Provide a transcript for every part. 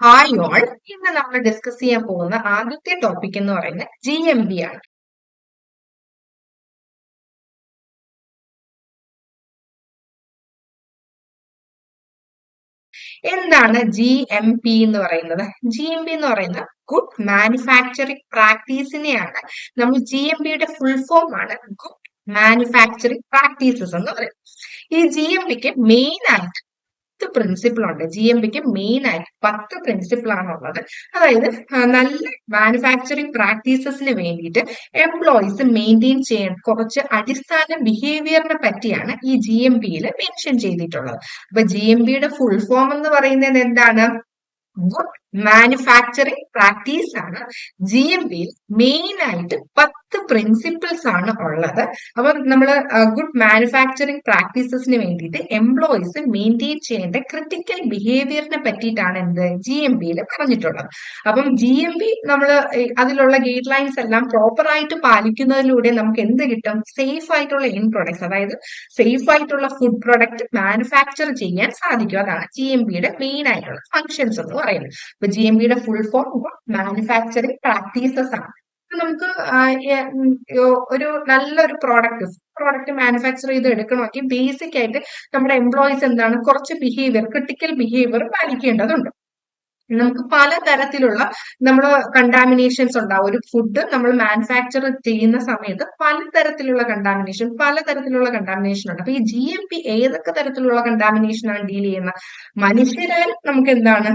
Hi all, ഇന്ന് നമ്മൾ discuss ചെയ്യാൻ പോകുന്ന ആദ്യത്തെ ടോപ്പിക് എന്ന് പറയുന്നത് GMP ആണ്. എന്താണ് GMP എന്ന് പറയുന്നത്? GMP എന്ന് പറയുന്നത് ഗുഡ് മാനുഫാക്ചറിംഗ് പ്രാക്ടീസിനെയാണ്. നമ്മൾ GMPയുടെ ഫുൾ ഫോം ആണ് ഗുഡ് മാനുഫാക്ചറിംഗ് പ്രാക്ടീസസ് എന്ന് പറയുന്നത്. ഈ GMPക്ക് മെയിൻ ആയിട്ട് പ്രിൻസിപ്പിൾ ഉണ്ട്. GMPക്ക് മെയിൻ ആയിട്ട് 10 പ്രിൻസിപ്പിൾ ആണുള്ളത്. അതായത് നല്ല മാനുഫാക്ചറിംഗ് പ്രാക്ടീസസിന് വേണ്ടിയിട്ട് എംപ്ലോയീസ് മെയിൻറ്റെയിൻ ചെയ്യേണ്ട കുറച്ച് അടിസ്ഥാന ബിഹേവിയറിനെ പറ്റിയാണ് ഈ GMPയിൽ മെൻഷൻ ചെയ്തിട്ടുള്ളത്. അപ്പൊ GMPയുടെ ഫുൾ ഫോം എന്ന് പറയുന്നത് എന്താണ്? ഗുഡ് മാനുഫാക്ചറിംഗ് പ്രാക്ടീസ് ആണ്. GMPയിൽ മെയിൻ ആയിട്ട് 10 പ്രിൻസിപ്പിൾസ് ആണ് ഉള്ളത്. അപ്പൊ നമ്മൾ ഗുഡ് മാനുഫാക്ചറിംഗ് പ്രാക്ടീസസിന് വേണ്ടിയിട്ട് എംപ്ലോയീസ് മെയിൻറ്റെയിൻ ചെയ്യേണ്ട ക്രിട്ടിക്കൽ ബിഹേവിയറിനെ പറ്റിയിട്ടാണ് എന്ത് GMPയിൽ പറഞ്ഞിട്ടുള്ളത്. അപ്പം GMP നമ്മൾ അതിലുള്ള ഗൈഡ് ലൈൻസ് എല്ലാം പ്രോപ്പർ ആയിട്ട് പാലിക്കുന്നതിലൂടെ നമുക്ക് എന്ത് കിട്ടും? സേഫ് ആയിട്ടുള്ള എൻഡ് പ്രൊഡക്ട്സ്, അതായത് സേഫ് ആയിട്ടുള്ള ഫുഡ് പ്രൊഡക്റ്റ് മാനുഫാക്ചർ ചെയ്യാൻ സാധിക്കും. അതാണ് GMPയുടെ മെയിൻ ആയിട്ടുള്ള ഫങ്ഷൻസ് എന്ന് പറയുന്നത്. അപ്പൊ GMPയുടെ ഫുൾ ഫോം മാനുഫാക്ചറിംഗ് പ്രാക്ടീസസ് ആണ്. നമുക്ക് ഒരു നല്ലൊരു പ്രോഡക്റ്റ് മാനുഫാക്ചർ ചെയ്ത് എടുക്കണമെങ്കിൽ ബേസിക് ആയിട്ട് നമ്മുടെ എംപ്ലോയീസ് എന്താണ് കുറച്ച് ബിഹേവിയർ, ക്രിട്ടിക്കൽ ബിഹേവിയർ പാലിക്കേണ്ടതുണ്ട്. നമുക്ക് പലതരത്തിലുള്ള കണ്ടാമിനേഷൻസ് ഉണ്ടാവും. ഒരു ഫുഡ് നമ്മൾ മാനുഫാക്ചർ ചെയ്യുന്ന സമയത്ത് പലതരത്തിലുള്ള കണ്ടാമിനേഷൻ ഉണ്ട്. അപ്പൊ ഈ GMP ഏതൊക്കെ തരത്തിലുള്ള കണ്ടാമിനേഷൻ ആണ് ഡീൽ ചെയ്യുന്നത്? മനുഷ്യരാൽ നമുക്ക് എന്താണ്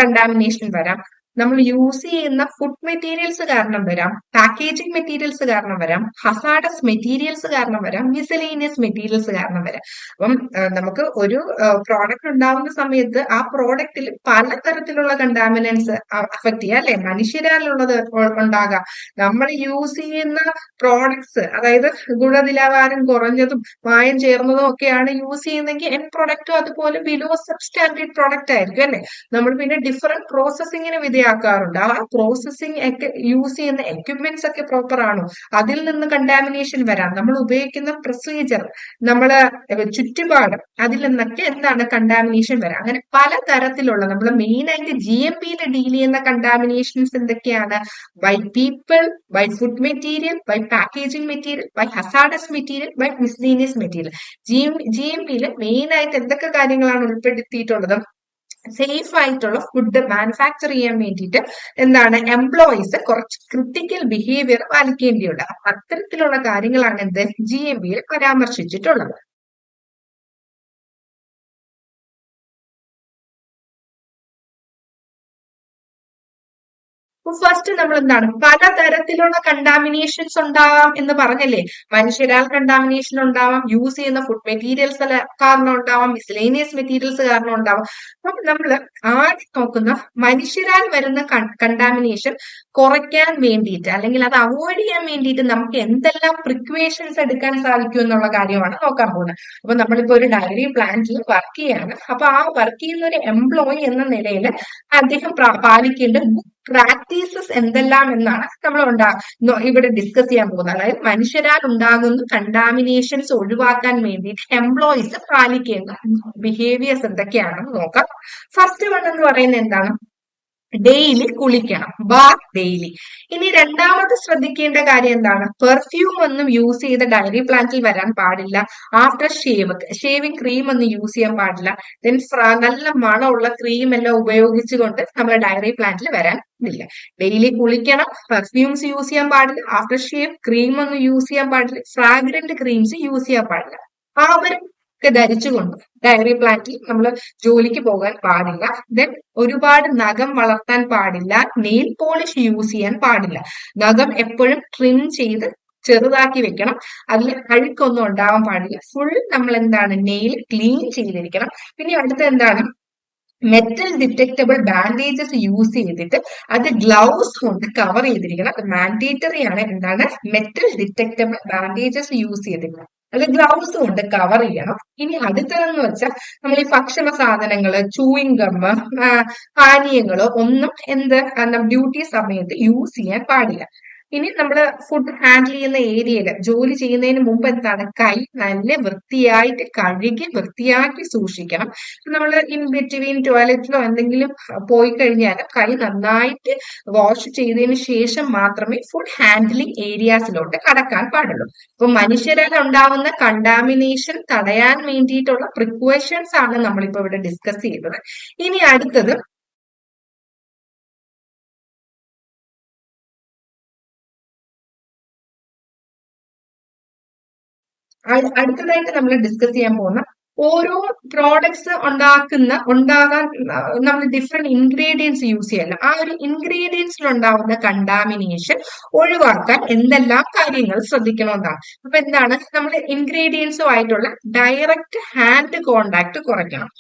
കണ്ടാമിനേഷൻ വരാം, നമ്മൾ യൂസ് ചെയ്യുന്ന ഫുഡ് മെറ്റീരിയൽസ് കാരണം വരാം, പാക്കേജിംഗ് മെറ്റീരിയൽസ് കാരണം വരാം, ഹസാഡസ് മെറ്റീരിയൽസ് കാരണം വരാം, മിസലേനിയസ് മെറ്റീരിയൽസ് കാരണം വരാം. അപ്പം നമുക്ക് ഒരു പ്രോഡക്റ്റ് ഉണ്ടാവുന്ന സമയത്ത് ആ പ്രോഡക്റ്റിൽ പലതരത്തിലുള്ള കണ്ടാമിനൻസ് അഫക്ട് ചെയ്യുക, അല്ലെ? മനുഷ്യരാലുള്ളത് ഉണ്ടാകാം. നമ്മൾ യൂസ് ചെയ്യുന്ന പ്രോഡക്ട്സ്, അതായത് ഗുണനിലവാരം കുറഞ്ഞതും മായം ചേർന്നതും ഒക്കെയാണ് യൂസ് ചെയ്യുന്നതെങ്കിൽ എൻ പ്രൊഡക്റ്റും അതുപോലെ ബിലോ സബ്സ്റ്റാൻഡേർഡ് പ്രോഡക്റ്റ് ആയിരിക്കും, അല്ലെ? നമ്മൾ പിന്നെ ഡിഫറെന്റ് പ്രോസസ്സിങ്ങിന് വിധേയാക്കാറുണ്ട്. ആ പ്രോസസ്സിംഗ് ഒക്കെ യൂസ് ചെയ്യുന്ന എക്യുപ്മെന്റ്സ് ഒക്കെ പ്രോപ്പർ ആണോ? അതിൽ നിന്ന് കണ്ടാമിനേഷൻ വരാം. നമ്മൾ ഉപയോഗിക്കുന്ന പ്രൊസീജിയർ, നമ്മള് ചുറ്റുപാട്, അതിൽ നിന്നൊക്കെ എന്താണ് കണ്ടാമിനേഷൻ വരാം. അങ്ങനെ പലതരത്തിലുള്ള നമ്മൾ മെയിൻ ആയിട്ട് GMPയിൽ ഡീൽ ചെയ്യുന്ന കണ്ടാമിനേഷൻസ് എന്തൊക്കെയാണ്? By people, by food material, by packaging material, by hazardous material, by miscellaneous material. GMPയിൽ മെയിൻ ആയിട്ട് എന്തൊക്കെ കാര്യങ്ങളാണ് ഉൾപ്പെടുത്തിയിട്ടുള്ളത്? സേഫ് ആയിട്ടുള്ള ഫുഡ് മാനുഫാക്ചർ ചെയ്യാൻ വേണ്ടിയിട്ട് എന്താണ് എംപ്ലോയീസ് കുറച്ച് ക്രിട്ടിക്കൽ ബിഹേവിയർ പാലിക്കേണ്ടിയുണ്ട്. അത്തരത്തിലുള്ള കാര്യങ്ങളാണ് എന്ത് GMPയിൽ പരാമർശിച്ചിട്ടുള്ളത്. ഫസ്റ്റ് നമ്മൾ എന്താണ് പലതരത്തിലുള്ള കണ്ടാമിനേഷൻസ് ഉണ്ടാവാം എന്ന് പറഞ്ഞല്ലേ? മനുഷ്യരാൽ കണ്ടാമിനേഷൻ ഉണ്ടാവാം, യൂസ് ചെയ്യുന്ന ഫുഡ് മെറ്റീരിയൽസ് കാരണം ഉണ്ടാവാം, മിസ്ലേനിയസ് മെറ്റീരിയൽസ് കാരണം ഉണ്ടാവാം. അപ്പം നമ്മൾ ആദ്യം നോക്കുന്ന മനുഷ്യരാൽ വരുന്ന കണ്ടാമിനേഷൻ കുറയ്ക്കാൻ വേണ്ടിയിട്ട്, അല്ലെങ്കിൽ അത് അവോയ്ഡ് ചെയ്യാൻ വേണ്ടിയിട്ട് നമുക്ക് എന്തെല്ലാം പ്രിക്വേഷൻസ് എടുക്കാൻ സാധിക്കും എന്നുള്ള കാര്യമാണ് നോക്കാൻ പോകുന്നത്. അപ്പൊ നമ്മളിപ്പോ ഒരു ഡയറി പ്ലാന്റിൽ വർക്ക് ചെയ്യാണ്. അപ്പൊ ആ വർക്ക് ചെയ്യുന്ന ഒരു എംപ്ലോയി എന്ന നിലയിൽ അദ്ദേഹം പാലിക്കേണ്ട പ്രാക്ടീസസ് എന്തെല്ലാം എന്നാണ് നമ്മൾ ഇവിടെ ഡിസ്കസ് ചെയ്യാൻ പോകുന്നത്. അതായത് മനുഷ്യരാൽ ഉണ്ടാകുന്ന കണ്ടാമിനേഷൻസ് ഒഴിവാക്കാൻ വേണ്ടിയിട്ട് എംപ്ലോയീസ് പാലിക്കേണ്ട ബിഹേവിയേഴ്സ് എന്തൊക്കെയാണെന്ന് നോക്കാം. ഫസ്റ്റ് വൺ എന്ന് പറയുന്നത് എന്താണ്? ഡെയിലി കുളിക്കണം, ബാത്ത് ഡെയിലി. ഇനി രണ്ടാമത് ശ്രദ്ധിക്കേണ്ട കാര്യം എന്താണ്? പെർഫ്യൂം ഒന്നും യൂസ് ചെയ്ത ഡയറി പ്ലാന്റിൽ വരാൻ പാടില്ല. ആഫ്റ്റർ ഷേവിംഗ് ക്രീം ഒന്നും യൂസ് ചെയ്യാൻ പാടില്ല. ദെൻ നല്ല മണമുള്ള ക്രീം എല്ലാം ഉപയോഗിച്ചുകൊണ്ട് നമ്മുടെ ഡയറി പ്ലാന്റിൽ വരാൻ ഇല്ല. ഡെയിലി കുളിക്കണം, പെർഫ്യൂംസ് യൂസ് ചെയ്യാൻ പാടില്ല, ആഫ്റ്റർ ഷേവ് ക്രീം ഒന്നും യൂസ് ചെയ്യാൻ പാടില്ല, ഫ്രാഗ്രന്റ് ക്രീംസ് യൂസ് ചെയ്യാൻ പാടില്ല. ഒക്കെ ധരിച്ചുകൊണ്ട് ഡയറി പ്ലാന്റിൽ നമ്മൾ ജോലിക്ക് പോകാൻ പാടില്ല. ദെൻ ഒരുപാട് നഖം വളർത്താൻ പാടില്ല, നെയിൽ പോളിഷ് യൂസ് ചെയ്യാൻ പാടില്ല. നഖം എപ്പോഴും ട്രിം ചെയ്ത് ചെറുതാക്കി വെക്കണം, അതിൽ അഴുക്കൊന്നും ഉണ്ടാവാൻ പാടില്ല. ഫുൾ നമ്മൾ എന്താണ് നെയിൽ ക്ലീൻ ചെയ്തിരിക്കണം. പിന്നെ അടുത്ത എന്താണ്? മെറ്റൽ ഡിറ്റക്റ്റബിൾ ബാൻഡേജസ് യൂസ് ചെയ്തിട്ട് അത് ഗ്ലൗസ് കൊണ്ട് കവർ ചെയ്തിരിക്കണം. അത് മാൻഡേറ്ററി ആണ്. എന്താണ്? മെറ്റൽ ഡിറ്റക്റ്റബിൾ ബാൻഡേജസ് യൂസ് ചെയ്തിരിക്കണം, അത് ഗ്ലൗസ് കൊണ്ട് കവർ ചെയ്യണം. ഇനി അടുത്തതെന്ന് വെച്ചാൽ നമ്മൾ ഈ ഭക്ഷണ സാധനങ്ങള്, ചൂയിങ് ഗമ്മ്, പാനീയങ്ങള് ഒന്നും ഡ്യൂട്ടി സമയത്ത് യൂസ് ചെയ്യാൻ പാടില്ല. ഇനി നമ്മൾ ഫുഡ് ഹാൻഡിൽ ചെയ്യുന്ന ഏരിയയിൽ ജോലി ചെയ്യുന്നതിന് മുമ്പ് എന്താണ്, കൈ നല്ല വൃത്തിയായിട്ട് കഴുകി വൃത്തിയാക്കി സൂക്ഷിക്കണം. നമ്മൾ ഇൻ ബിറ്റ്വീൻ ടോയ്ലറ്റിലോ എന്തെങ്കിലും പോയി കഴിഞ്ഞാൽ കൈ നന്നായിട്ട് വാഷ് ചെയ്തതിന് ശേഷം മാത്രമേ ഫുഡ് ഹാൻഡ്ലിംഗ് ഏരിയാസിലോട്ട് കടക്കാൻ പാടുള്ളൂ. അപ്പൊ മനുഷ്യരിൽ ഉണ്ടാവുന്ന കണ്ടാമിനേഷൻ തടയാൻ വേണ്ടിയിട്ടുള്ള പ്രിക്കോഷൻസ് ആണ് നമ്മളിപ്പോ ഇവിടെ ഡിസ്കസ് ചെയ്തത്. ഇനി അടുത്തത് അടുത്തതായിട്ട് നമ്മൾ ഡിസ്കസ് ചെയ്യാൻ പോകുന്ന ഓരോ പ്രോഡക്ട്സ് ഉണ്ടാകാൻ നമ്മൾ ഡിഫറെന്റ് ഇൻഗ്രീഡിയൻസ് യൂസ് ചെയ്യല്ല. ആ ഒരു ഇൻഗ്രീഡിയൻസിൽ ഉണ്ടാവുന്ന കണ്ടാമിനേഷൻ ഒഴിവാക്കാൻ എന്തെല്ലാം കാര്യങ്ങൾ ശ്രദ്ധിക്കണമെന്നാണ്. അപ്പൊ എന്താണ്, നമ്മൾ ഇൻഗ്രീഡിയൻസുമായിട്ടുള്ള ഡയറക്റ്റ് ഹാൻഡ് കോണ്ടാക്ട് കുറയ്ക്കണം.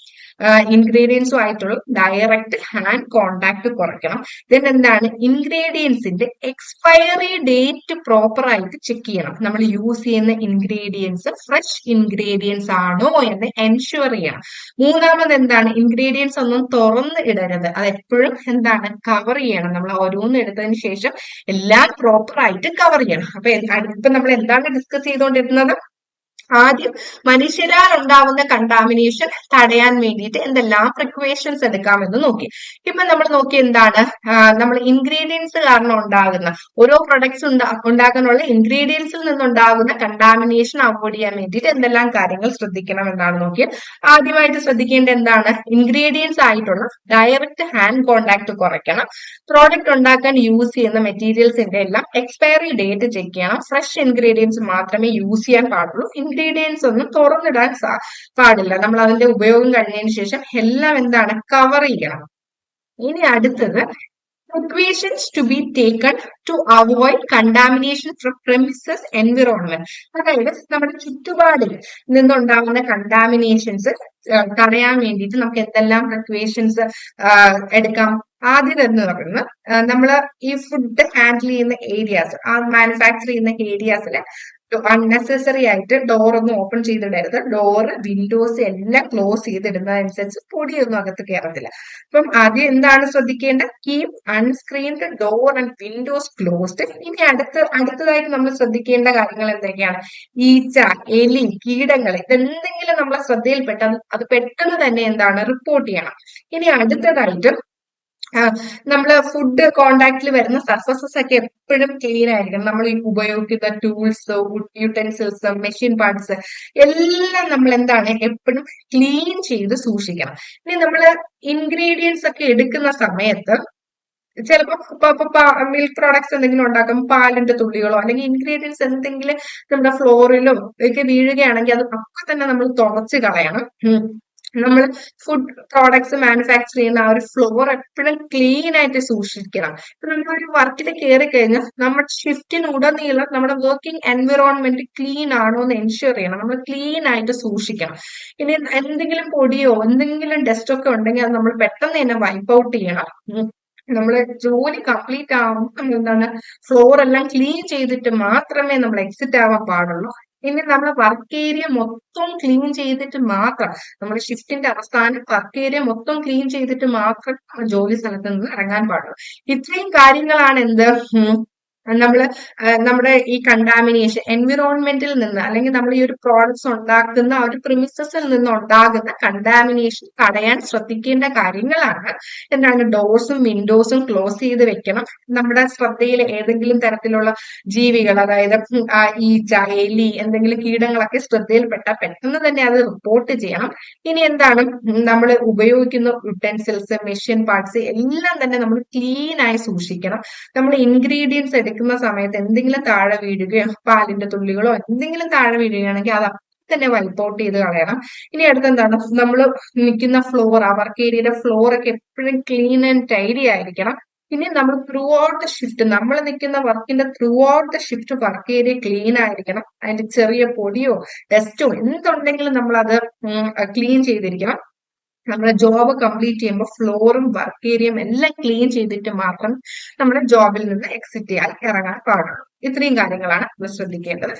ഇൻഗ്രീഡിയൻസുമായിട്ടുള്ള ഡയറക്റ്റ് ഹാൻഡ് കോണ്ടാക്ട് കുറയ്ക്കണം. ദെൻ എന്താണ്, ഇൻഗ്രീഡിയൻസിന്റെ എക്സ്പയറി ഡേറ്റ് പ്രോപ്പർ ആയിട്ട് ചെക്ക് ചെയ്യണം. നമ്മൾ യൂസ് ചെയ്യുന്ന ഇൻഗ്രീഡിയൻസ് ഫ്രഷ് ഇൻഗ്രീഡിയൻസ് ആണോ എന്ന് എൻഷുർ ചെയ്യണം. മൂന്നാമത് എന്താണ്, ഇൻഗ്രീഡിയൻസ് ഒന്നും തുറന്ന് ഇടരുത്. അത് എപ്പോഴും എന്താണ്, കവർ ചെയ്യണം. നമ്മൾ ഓരോന്ന് എടുത്തതിന് ശേഷം എല്ലാം പ്രോപ്പർ ആയിട്ട് കവർ ചെയ്യണം. അപ്പൊ ഇപ്പൊ നമ്മൾ എന്താണ് ഡിസ്കസ് ചെയ്തുകൊണ്ടിരുന്നത്, ആദ്യം മനുഷ്യരാൽ ഉണ്ടാവുന്ന കണ്ടാമിനേഷൻ തടയാൻ വേണ്ടിയിട്ട് എന്തെല്ലാം പ്രിക്കോഷൻസ് എടുക്കാമെന്ന് നോക്കി. ഇപ്പൊ നമ്മൾ നോക്കി എന്താണ്, നമ്മൾ ഇൻഗ്രീഡിയൻസ് കാരണം ഉണ്ടാകുന്ന ഓരോ പ്രൊഡക്ട്സ് ഉണ്ടാക്കാനുള്ള ഇൻഗ്രീഡിയൻസിൽ നിന്നുണ്ടാകുന്ന കണ്ടാമിനേഷൻ അവോയ്ഡ് ചെയ്യാൻ വേണ്ടിയിട്ട് എന്തെല്ലാം കാര്യങ്ങൾ ശ്രദ്ധിക്കണം എന്നാണ് നോക്കിയത്. ആദ്യമായിട്ട് ശ്രദ്ധിക്കേണ്ട എന്താണ്, ഇൻഗ്രീഡിയൻസ് ആയിട്ടുള്ള ഡയറക്റ്റ് ഹാൻഡ് കോണ്ടാക്ട് കുറയ്ക്കണം. പ്രോഡക്റ്റ് ഉണ്ടാക്കാൻ യൂസ് ചെയ്യുന്ന മെറ്റീരിയൽസിന്റെ എല്ലാം എക്സ്പയറി ഡേറ്റ് ചെക്ക് ചെയ്യണം. ഫ്രഷ് ഇൻഗ്രീഡിയൻസ് മാത്രമേ യൂസ് ചെയ്യാൻ പാടുള്ളൂ. ഇൻഗ്രീഡിയൻസ് ഒന്നും തുറന്നിടാൻ പാടില്ല. നമ്മൾ അതിന്റെ ഉപയോഗം കഴിഞ്ഞതിന് ശേഷം എല്ലാം എന്താണ്, കവർ ചെയ്യണം. ഇനി അടുത്തത് precautions to be taken to avoid contamination from premises environment. അതായത് നമ്മുടെ ചുറ്റുപാടിൽ നിന്നുണ്ടാകുന്ന കണ്ടാമിനേഷൻസ് തടയാൻ വേണ്ടിയിട്ട് നമുക്ക് എന്തെല്ലാം പ്രിക്കോഷൻസ് എടുക്കാം. ആദ്യം എന്ന് പറയുന്നത്, നമ്മള് ഈ ഫുഡ് ഹാൻഡിൽ ചെയ്യുന്ന ഏരിയാസ്, ആ മാനുഫാക്ചർ ചെയ്യുന്ന ഏരിയാസിൽ അൺനെസസറി ആയിട്ട് ഡോർ ഒന്നും ഓപ്പൺ ചെയ്തിടരുത്. ഡോറ് വിൻഡോസ് എല്ലാം ക്ലോസ് ചെയ്തിടുന്നതനുസരിച്ച് പൊടിയൊന്നും അകത്ത് കയറത്തില്ല. അപ്പം ആദ്യം എന്താണ് ശ്രദ്ധിക്കേണ്ടത്, keep unscreened door and windows closed. ഇനി അടുത്തതായിട്ട് നമ്മൾ ശ്രദ്ധിക്കേണ്ട കാര്യങ്ങൾ എന്തൊക്കെയാണ്, ഈച്ച, എലി, കീടങ്ങൾ, ഇതെന്തെങ്കിലും നമ്മളെ ശ്രദ്ധയിൽപ്പെട്ടാൽ അത് പെട്ടെന്ന് തന്നെ എന്താണ്, റിപ്പോർട്ട് ചെയ്യണം. ഇനി അടുത്തതായിട്ട് നമ്മള് ഫുഡ് കോണ്ടാക്റ്റിൽ വരുന്ന സർഫസസ് ഒക്കെ എപ്പോഴും ക്ലീൻ ആയിരിക്കണം. നമ്മൾ ഈ ഉപയോഗിക്കുന്ന ടൂൾസ്, യൂട്ടൻസിൽസ്, മെഷീൻ പാർട്സ് എല്ലാം നമ്മൾ എന്താണ്, എപ്പോഴും ക്ലീൻ ചെയ്ത് സൂക്ഷിക്കണം. ഇനി നമ്മള് ഇൻഗ്രീഡിയൻസ് ഒക്കെ എടുക്കുന്ന സമയത്ത് ചിലപ്പോ മിൽക്ക് പ്രോഡക്ട്സ് എന്തെങ്കിലും ഉണ്ടാക്കും, പാലിന്റെ തുള്ളികളോ അല്ലെങ്കിൽ ഇൻഗ്രീഡിയൻസ് എന്തെങ്കിലും നമ്മുടെ ഫ്ലോറിലോ ഒക്കെ വീഴുകയാണെങ്കിൽ അത് ഒക്കെ തന്നെ നമ്മൾ തുടച്ച് കളയണം. നമ്മൾ ഫുഡ് പ്രോഡക്ട്സ് മാനുഫാക്ചർ ചെയ്യുന്ന ആ ഒരു ഫ്ലോർ എപ്പോഴും ക്ലീൻ ആയിട്ട് സൂക്ഷിക്കണം. ഇപ്പൊ നമ്മളൊരു വർക്കിൽ കയറി കഴിഞ്ഞാൽ നമ്മുടെ ഷിഫ്റ്റിനുടനീളം നമ്മുടെ വർക്കിംഗ് എൻവിറോൺമെന്റ് ക്ലീൻ ആണോ എന്ന് എൻഷുർ ചെയ്യണം. നമ്മൾ ക്ലീൻ ആയിട്ട് സൂക്ഷിക്കണം. ഇനി എന്തെങ്കിലും പൊടിയോ എന്തെങ്കിലും ഡസ്റ്റ് ഒക്കെ ഉണ്ടെങ്കിൽ അത് നമ്മൾ പെട്ടെന്ന് തന്നെ വൈപ്പ് ഔട്ട് ചെയ്യണം. നമ്മള് ജോലി കംപ്ലീറ്റ് ആവുമ്പോൾ എന്താണ്, ഫ്ലോർ എല്ലാം ക്ലീൻ ചെയ്തിട്ട് മാത്രമേ നമ്മൾ എക്സിറ്റ് ആവാൻ പാടുള്ളൂ. ഇനി നമ്മൾ വർക്ക് ഏരിയ മൊത്തം ക്ലീൻ ചെയ്തിട്ട് മാത്രം, നമ്മുടെ ഷിഫ്റ്റിന്റെ അവസാനം വർക്ക് ഏരിയ മൊത്തം ക്ലീൻ ചെയ്തിട്ട് മാത്രം ജോലി സ്ഥലത്ത് നിന്ന് ഇറങ്ങാൻ പാടുള്ളൂ. ഇത്രയും കാര്യങ്ങളാണ് എന്ത്, നമ്മള് നമ്മുടെ ഈ കണ്ടാമിനേഷൻ എൻവിറോൺമെന്റിൽ നിന്ന് അല്ലെങ്കിൽ നമ്മൾ ഈ ഒരു പ്രോഡക്ട്സ് ഉണ്ടാക്കുന്ന ആ ഒരു പ്രിമിസസിൽ നിന്ന് ഉണ്ടാകുന്ന കണ്ടാമിനേഷൻ തടയാൻ ശ്രദ്ധിക്കേണ്ട കാര്യങ്ങളാണ്. എന്താണ്, ഡോർസും വിൻഡോസും ക്ലോസ് ചെയ്ത് വെക്കണം. നമ്മുടെ ശ്രദ്ധയിൽ ഏതെങ്കിലും തരത്തിലുള്ള ജീവികൾ, അതായത് ഈച്ച, എലി, എന്തെങ്കിലും കീടങ്ങളൊക്കെ ശ്രദ്ധയിൽപ്പെട്ടാൽ പെട്ടെന്ന് തന്നെ അത് റിപ്പോർട്ട് ചെയ്യണം. ഇനി എന്താണ്, നമ്മൾ ഉപയോഗിക്കുന്ന യുട്ടൻസിൽസ്, മെഷീൻ പാർട്സ് എല്ലാം തന്നെ നമ്മൾ ക്ലീൻ ആയി സൂക്ഷിക്കണം. നമ്മൾ ഇൻഗ്രീഡിയൻസ് എടുക്കുന്ന സമയത്ത് എന്തെങ്കിലും താഴെ വീഴുകയോ പാലിന്റെ തുള്ളികളോ എന്തെങ്കിലും താഴെ വീഴുകയാണെങ്കിൽ അത് തന്നെ വൈപ്പ് ഔട്ട് ചെയ്ത് കളയണം. ഇനി അടുത്തെന്താണ്, നമ്മൾ നിൽക്കുന്ന ഫ്ലോർ, ആ വർക്ക് ഏരിയയുടെ ഫ്ലോർ ഒക്കെ എപ്പോഴും ക്ലീൻ ആൻഡ് ടൈഡി ആയിരിക്കണം. ഇനി നമ്മൾ ത്രൂ ഔട്ട് ദ ഷിഫ്റ്റ്, നമ്മൾ നിൽക്കുന്ന വർക്കിന്റെ through out the shift work area clean ആയിരിക്കണം. അതിന്റെ ചെറിയ പൊടിയോ ഡസ്റ്റോ എന്തുണ്ടെങ്കിലും നമ്മൾ അത് ക്ലീൻ ചെയ്തിരിക്കണം. നമ്മുടെ ജോബ് കംപ്ലീറ്റ് ചെയ്യുമ്പോൾ ഫ്ലോറും വർക്ക് ഏരിയയും എല്ലാം ക്ലീൻ ചെയ്തിട്ട് മാത്രം നമ്മുടെ ജോബിൽ നിന്ന് എക്സിറ്റ് ചെയ്യാൻ ഇറങ്ങാൻ പാടുള്ളൂ. ഇത്രയും കാര്യങ്ങളാണ് നമ്മൾ ശ്രദ്ധിക്കേണ്ടത്.